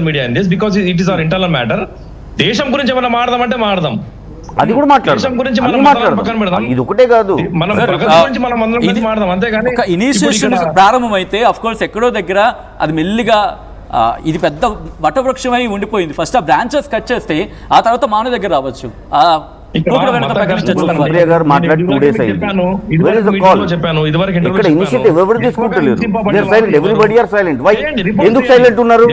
Media in this because it is our internal matter. దేశం గురించి ఏమైనా మాట్లాడదామంటే మాట్లాడదాం, అది కూడా మాట్లాడదాం గురించి పక్కన పెడదాం. ఇది ఒకటే కాదు, మనం గురించి మనం అందరం గురించి మాట్లాడదాం అంతేగాని ఒక ఇనిషియేషన్ ప్రారంభం అయితే ఆఫ్ కోర్స్ ఎక్కడో దగ్గర అది మెల్లిగా ఇది పెద్ద వటవృక్షమై ఉండిపోయింది. ఫస్ట్ ఆ బ్రాంచెస్ కట్ చేస్తే ఆ తర్వాత మానవ దగ్గర రావచ్చు. ఎందుకు సైలెంట్ ఉన్నారు?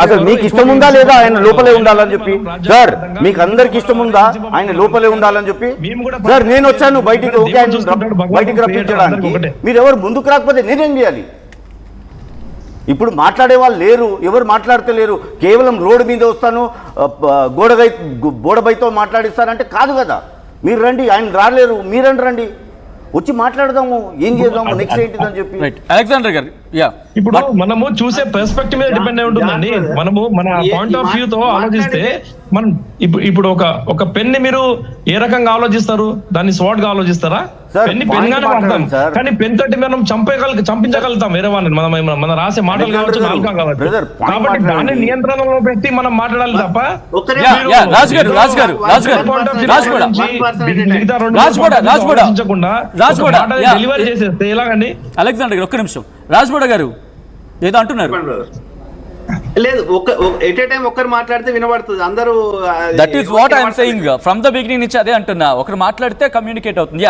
అసలు మీకు ఇష్టం ఉందా లేదా ఆయన లోపలే ఉండాలని చెప్పి? సార్ మీకు అందరికి ఇష్టం ఉందా ఆయన లోపలే ఉండాలని చెప్పి? సార్ నేను వచ్చాను బయటికి, బయటికి రప్పించడానికి, మీరు ఎవరు ముందుకు రాకపోతే నేనేం చేయాలి? ఇప్పుడు మాట్లాడే వాళ్ళు లేరు, ఎవరు మాట్లాడితే లేరు. కేవలం రోడ్డు మీద వస్తాను బోడబైతో మాట్లాడిస్తానంటే కాదు కదా. మీరు రండి, ఆయన రాలేరు, మీరండి రండి, వచ్చి మాట్లాడదాము, ఏం చేద్దాము, నెక్స్ట్ ఏంటిదని చెప్పి. అలెగ్జాండర్ గారు ఇప్పుడు మనము చూసే పర్స్పెక్టివ్ మీద డిపెండ్ అయి ఉంటుందండి. మనము మన పాయింట్ ఆఫ్ వ్యూ తో ఆలోచిస్తే మనం ఇప్పుడు ఒక పెన్ ని మీరు ఏ రకంగా ఆలోచిస్తారు? దాన్ని స్వాట్ గా ఆలోచిస్తారా? పెన్ పెన్ గానే వాడతాం, కానీ పెన్ తోటి మనం చంపించగలుగుతాం వేరే వాళ్ళని. మన రాసే మాటలు కావచ్చు, నాలుక కావచ్చు. కాబట్టి దాన్ని నియంత్రణలో పెట్టి మనం మాట్లాడాలి తప్ప డెలివరీ చేసేస్తే ఎలాగండి? అలెగ్జాండర్ గారు ఒక్క నిమిషం, రాజ్బోడ గారు ఏదో అంటున్నారు. లేదు, ఎట్ ఏ టైం ఒకరు మాట్లాడితే వినబడుతుంది, అందరూ. That is what I'm saying from the beginning నుంచి అదే అంటున్నా. ఒకరు మాట్లాడితే కమ్యూనికేట్ అవుతుంది.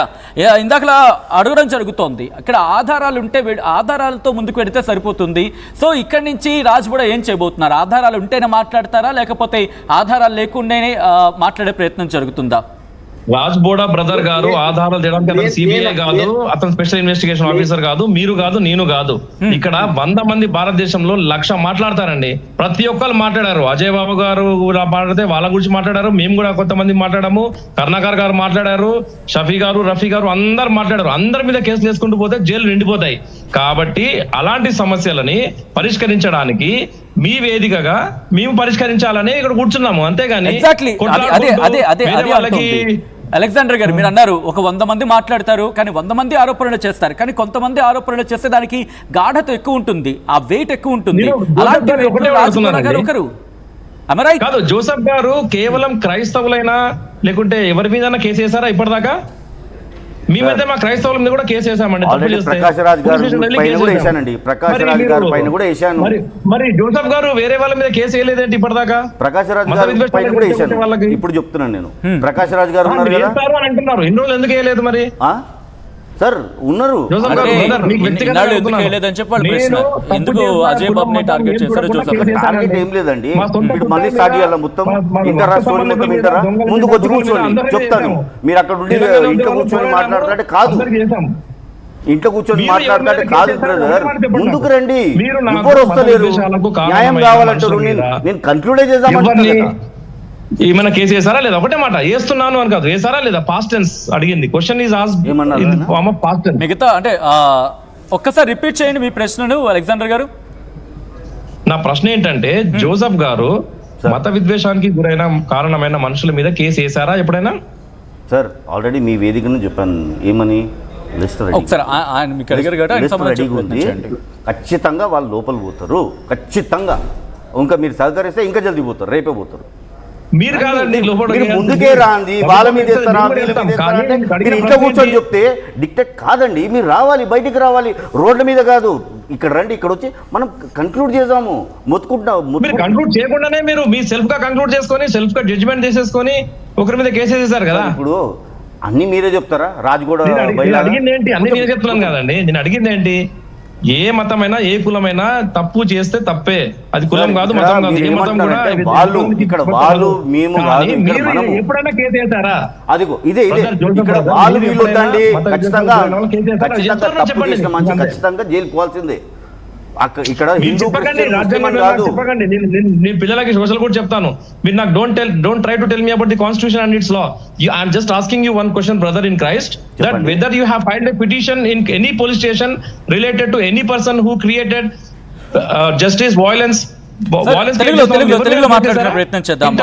ఇందాకలా అడగడం జరుగుతోంది. ఇక్కడ ఆధారాలు ఉంటే ఆధారాలతో ముందుకు వెడితే సరిపోతుంది. సో ఇక్కడి నుంచి రాజ్బోడ ఏం చేయబోతున్నారు? ఆధారాలు ఉంటేనే మాట్లాడతారా, లేకపోతే ఆధారాలు లేకుండానే మాట్లాడే ప్రయత్నం జరుగుతుందా? రాజ్బోడా బ్రదర్ గారు ఆధారాలు చేయడానికి అతను సిబిఐ కాదు, అతను స్పెషల్ ఇన్వెస్టిగేషన్ ఆఫీసర్ కాదు, మీరు కాదు, నేను కాదు. ఇక్కడ 100 మంది భారతదేశంలో 1,00,000 మాట్లాడతారండి. ప్రతి ఒక్కరు మాట్లాడారు. అజయ్ బాబు గారు మాట్లాడితే వాళ్ళ గురించి మాట్లాడారు, మేము కూడా కొంతమంది మాట్లాడాము, కర్ణాకర్ గారు మాట్లాడారు, షఫీ గారు, రఫీ గారు, అందరు మాట్లాడారు. అందరి మీద కేసులు వేసుకుంటూ పోతే జైలు నిండిపోతాయి. కాబట్టి అలాంటి సమస్యలని పరిష్కరించడానికి మీ వేదికగా మేము పరిష్కరించాలని ఇక్కడ కూర్చున్నాము, అంతేగాని వాళ్ళకి. అలెగ్జాండర్ గారు మీరు అన్నారు ఒక 100 మంది మాట్లాడతారు, కానీ 100 మంది ఆరోపణలు చేస్తారు, కానీ కొంతమంది ఆరోపణలు చేస్తే దానికి గాఢత ఎక్కువ ఉంటుంది, ఆ వెయిట్ ఎక్కువ ఉంటుంది. కాదు, జోసెఫ్ గారు కేవలం క్రైస్తవులైనా లేకుంటే ఎవరి మీద కేసు వేసారా ఇప్పటిదాకా? మేమైతే మా క్రైస్తవుల మీద కూడా కేసు వేసామండి. మరి జోసెఫ్ గారు వేరే వాళ్ళ మీద కేసు వేయలేదంటే ఇప్పటిదాకా? ప్రకాష్ రాజ్ గారు ఇప్పుడు చెప్తున్నాను నేను. ప్రకాష్ రాజ్ గారు అని అంటున్నారు, ఎన్ని రోజులు ఎందుకు వేయలేదు మరి? సార్ ఉన్నారు, టార్గెట్ ఏం లేదండి. ఇప్పుడు మళ్ళీ స్టార్ట్ చేయాలి మొత్తం. ఇంటరా స్టోరీ మొత్తం ఇంటరా? ముందుకు వచ్చి కూర్చోండి, చెప్తాను. మీరు అక్కడ ఉండి ఇంట్లో కూర్చొని మాట్లాడుతుంటే కాదు, ఇంట్లో కూర్చొని మాట్లాడుతుంటే కాదు బ్రదర్, ముందుకు రండి. ఎవరు వస్తలేరు, న్యాయం కావాలంటారు. నేను కన్క్లూడ్ చేద్దామంటే ఏమైనా కేసు వేసారా లేదా? ఒకటే మాట, వేస్తున్నాను అని కాదు, వేసారా లేదా? పాస్ట్ టెన్స్ అడిగింది. Question is asked in form of past tense. మిగతా అంటే ఒక్కసారి రిపీట్ చేయండి మీ ప్రశ్నను అలెగ్జాండర్ గారు. నా ప్రశ్న ఏంటంటే, జోసెఫ్ గారు మత విద్వేషానికి గురైన కారణమైన మనుషుల మీద కేసు వేసారా ఎప్పుడైనా? సార్ ఆల్రెడీ మీ వేదికను చెప్పాను, ఏమని లిస్ట్ ఖచ్చితంగా వాళ్ళు లోపల పోతారు, ఖచ్చితంగా. ఇంకా మీరు సహకరిస్తే ఇంకా జల్దీ పోతారు, రేపే పోతారు. మీరు కాదండి, ముందుకే రాంది వాళ్ళ మీద మీరు ఇంట్లో కూర్చొని చెప్తే డిక్టేట్ కాదండి. మీరు రావాలి, బయటికి రావాలి, రోడ్ల మీద కాదు, ఇక్కడ రండి, ఇక్కడ వచ్చి మనం కన్క్లూడ్ చేద్దాము. మీరు కన్క్లూడ్ చేయకుండానే మీరు మీ సెల్ఫ్ గా కన్క్లూడ్ చేసుకొని సెల్ఫ్ గా జడ్జిమెంట్ చేసేసుకొని ఒకరి మీద కేసు వేసేసారు కదా. ఇప్పుడు అన్ని మీరే చెప్తారా? రాజ్గోడ అడిగింది ఏంటి? అన్ని మీరే చెప్తున్నాను కదండి. నేను అడిగింది ఏంటి? ఏ మతమైనా ఏ కులమైనా తప్పు చేస్తే తప్పే, అది కులం కాదు, మతం కాదు. ఏ మతం కూడా ఎప్పుడైనా కేసు వేసారా? అదిగో ఇదే ఇక్కడ వాళ్ళు వీళ్ళు వద్దండి, ఖచ్చితంగా ఖచ్చితంగా జైలు పోవాల్సిందే. ఇక్కడ చెప్పకండి, నేను పిల్లలకి సోషల్ కూడా చెప్తాను. మీరు నాకు don't try to tell me about the constitution and it's law. I'm just asking you one question, brother in Christ, that whether you have filed a petition in any police station related to any person who created justice, violence తెలుగులో మాట్లాడుతున్న ప్రయత్నం చేద్దాం.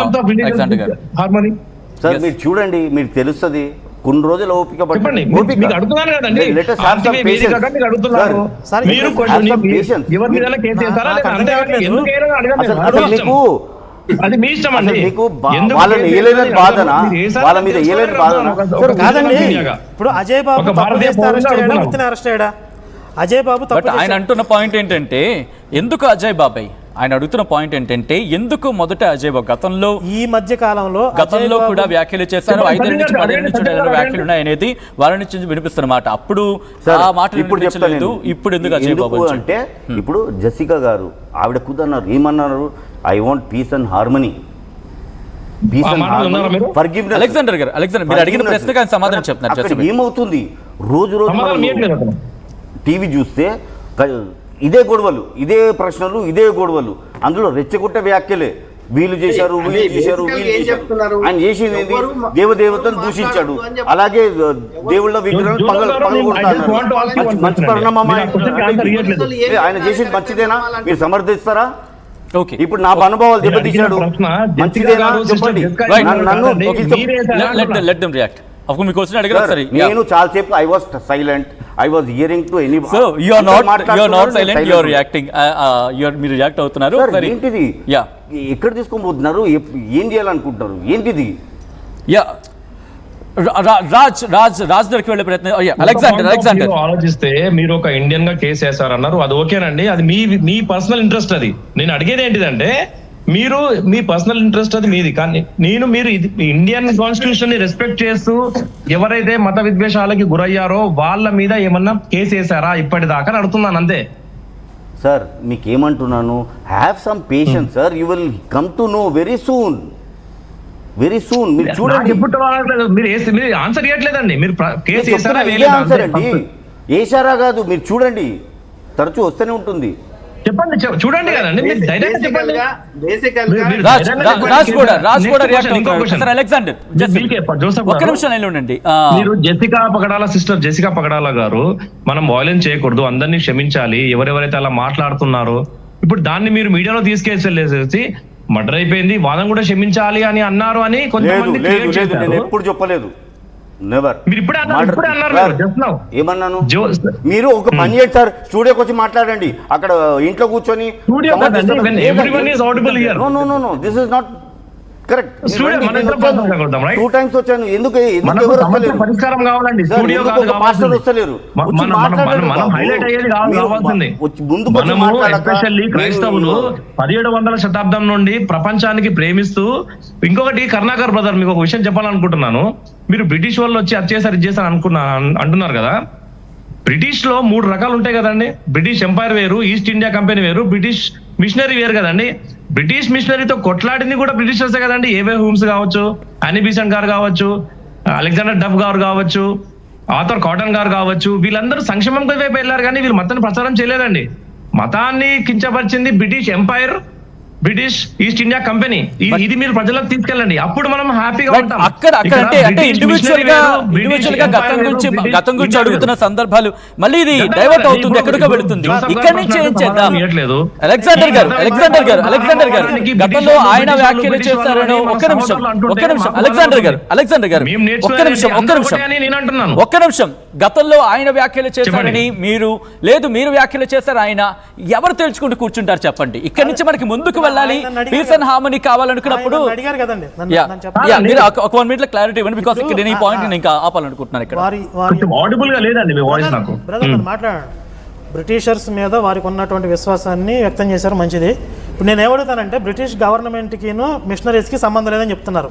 Sir మీరు చూడండి, మీకు తెలుస్తుంది. కొన్ని రోజులు ఓపిక చెప్పండి మీకు అడుగుతున్నాను కదండి ఆర్టీవీ వేదికగా మీకు అడుగుతున్నారు మీరు ఎవరి మీద కేసు వేస్తారా లేదా అంతే ఎందుకు వేయాలని అడగలేదు అది మీ ఇష్టం అండి మీకు వాళ్ళని ఏలేని బాధన వాళ్ళ మీద ఏలేని బాధన కాదండి ఇప్పుడు అజయ్ బాబు అరెస్ట్ అయ్యాడా అజయ్ బాబు బట్ ఆయన అంటున్న పాయింట్ ఏంటంటే ఎందుకు అజయ్ బాబాయ్ ఆయన అడుగుతున్న పాయింట్ ఏంటంటే ఎందుకు మొదట అజయ్ బాబు గతంలో ఈ మధ్య కాలంలో కూడా వ్యాఖ్యలు చేశారు 5 నుంచి 10 నుంచి వ్యాఖ్యలు ఉన్నాయనేది వాళ్ళ నుంచి వినిపిస్తున్నమాట అప్పుడు ఆ మాట ఇప్పుడు చెప్తాను ఇప్పుడు ఎందుకు అజయ్ బాబు అంటే ఇప్పుడు జసికా గారు ఆవిడ కుదన్నారు ఏమన్నారు I want peace and harmony Alexander గారు మీరు అడిగిన ప్రశ్నకు ఆయన సమాధానం చెప్తున్నారు ఏమవుతుంది రోజు రోజు టీవీ చూస్తే ఇదే గొడవలు ఇదే ప్రశ్నలు ఇదే గొడవలు అందులో రెచ్చగొట్టే వ్యాఖ్యలే వీళ్ళు చేశారు ఆయన చేసింది దేవదేవతను దూషించాడు అలాగే దేవుళ్ళ విగ్రహాలు పగలగొడతారు మంచి పరిణామం ఆయన చేసింది మంచిదేనా మీరు సమర్థిస్తారా ఇప్పుడు నా అనుభవాలు దెబ్బతీశాడు మంచిదేనా చెప్పండి నేను చాలా సేపు I was silent I was hearing to any so you are not silent you are reacting మీరు రియాక్ట్ అవుతున్నారు ఏంటిది ఎక్కడ తీసుకొని ఏం చేయాలనుకుంటున్నారు ఏంటిది యా రాజ్ దగ్గరికి వెళ్ళే ప్రయత్నం అలెగ్జాండర్ ఆలోచిస్తే మీరు ఒక ఇండియన్ గా కేసు వేశారన్నారు అది ఓకేనండి అది మీ పర్సనల్ ఇంట్రెస్ట్ అది నేను అడిగేది ఏంటిదంటే మీరు మీ పర్సనల్ ఇంట్రెస్ట్ అది మీది కానీ మీరు ఇండియన్ కాన్స్టిట్యూషన్ ని రెస్పెక్ట్ చేస్తూ ఎవరైతే మత విద్వేషాలకి గురయ్యారో వాళ్ళ మీద ఏమన్నా కేసు వేసారా ఇప్పటిదాకా అడుగుతున్నాను అంతే సార్ మీకేమంటున్నాను have some patience sir you will come to know very soon మీరు చూడండి మీరు ఆన్సర్ ఇవ్వట్లేదండి మీరు కేసు ఆన్సర్ అండి వేసారా కాదు మీరు చూడండి తరచూ వస్తూనే ఉంటుంది చెప్పండి చూడండి కదండి మీరు జెసికా పగడాల సిస్టర్ జెసికా పగడాల గారు మనం వాయిలెన్స్ చేయకూడదు అందరినీ క్షమించాలి ఎవరెవరైతే అలా మాట్లాడుతున్నారో ఇప్పుడు దాన్ని మీరు మీడియాలో తీసుకెళ్ళేసేసి మర్డర్ అయిపోయింది వాళ్ళని కూడా క్షమించాలి అని అన్నారు అని కొంతమంది ఎప్పుడు చెప్పలేదు ఏమన్నాను మీరు ఒక పని చేయండి సార్ స్టూడియోకి వచ్చి మాట్లాడండి అక్కడ ఇంట్లో కూర్చొని this is not correct 2 times వచ్చాను ఎందుకు పరిష్కారం కావాలండి క్రైస్తవులు 1700వ శతాబ్దం నుండి ప్రపంచానికి ప్రేమిస్తూ ఇంకొకటి కరుణాకర్ బ్రదర్ మీకు ఒక విషయం చెప్పాలనుకుంటున్నాను మీరు బ్రిటిష్ వాళ్ళు వచ్చి అది చేశారు ఇది చేశారు అంటున్నారు కదా బ్రిటిష్ లో 3 రకాలు ఉంటాయి కదండి బ్రిటిష్ ఎంపైర్ వేరు ఈస్ట్ ఇండియా కంపెనీ వేరు బ్రిటిష్ మిషనరీ వేరు కదండి బ్రిటిష్ మిషనరీతో కొట్లాడింది కూడా బ్రిటిషర్సే కదండి ఏవే హోమ్స్ కావచ్చు అనీ బీసెంట్ గారు కావచ్చు అలెగ్జాండర్ డఫ్ గారు కావచ్చు ఆర్థర్ కాటన్ గారు కావచ్చు వీళ్ళందరూ సంక్షేమం వైపు వెళ్ళారు కానీ వీళ్ళు మతాన్ని ప్రచారం చేయలేదండి మతాన్ని కించపరిచింది British empire British East India company ఇది మీరు ప్రజలకు తీసుకెళ్ళండి అప్పుడు మనం హ్యాపీగా ఉంటాం అక్కడ అంటే ఇండివిజువల్ గా గతం గురించి అడుగుతున్న సందర్భాలు మళ్ళీ ఇది డైవర్ట్ అవుతుంది ఎక్కడికో వెళుతుంది ఇక్కడ నుంచి ఏం చేద్దాం అలెగ్జాండర్ గారు గతంలో ఆయన వ్యాఖ్యలు చేశారని ఒక్క నిమిషం అలెగ్జాండర్ గారు ఒక్క నిమిషం గతంలో ఆయన వ్యాఖ్యలు చేశారని మీరు వ్యాఖ్యలు చేశారు ఆయన ఎవరు తెలుసుకుంటూ కూర్చుంటారు చెప్పండి ఇక్కడ నుంచి మనకి ముందుకు వెళ్ళాలి పీస్ అండ్ హార్మనీ కావాలనుకున్నప్పుడు మీరు ఒక 1 minute లో క్లారిటీ ఇవ్వండి బికాస్ ఇక్కడ నేను ఈ పాయింట్ నేను ఇంకా ఆపాలనుకుంటున్నాను ఇక్కడ ఆడిబుల్ గా లేదండి మీ వాయిస్ నాకు మాట్లాడండి బ్రిటిషర్స్ మీద వారికి ఉన్నటువంటి విశ్వాసాన్ని వ్యక్తం చేశారు మంచిది ఇప్పుడు నేను ఏమడుగుతానంటే బ్రిటిష్ గవర్నమెంట్కిను మిషనరీస్కి సంబంధం లేదని చెప్తున్నారు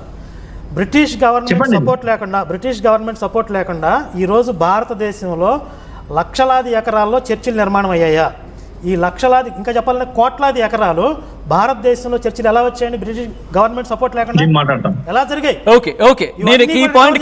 బ్రిటిష్ గవర్నమెంట్ సపోర్ట్ లేకుండా ఈరోజు భారతదేశంలో లక్షలాది ఎకరాల్లో చర్చిలు నిర్మాణం అయ్యాయా ఈ లక్షలాది ఇంకా చెప్పాలంటే కోట్లాది ఎకరాలు భారతదేశంలో చర్చిలు ఎలా వచ్చాయండి బ్రిటిష్ గవర్నమెంట్ సపోర్ట్ లేకుండా ఎలా జరిగాయి ఓకే నేను ఈ పాయింట్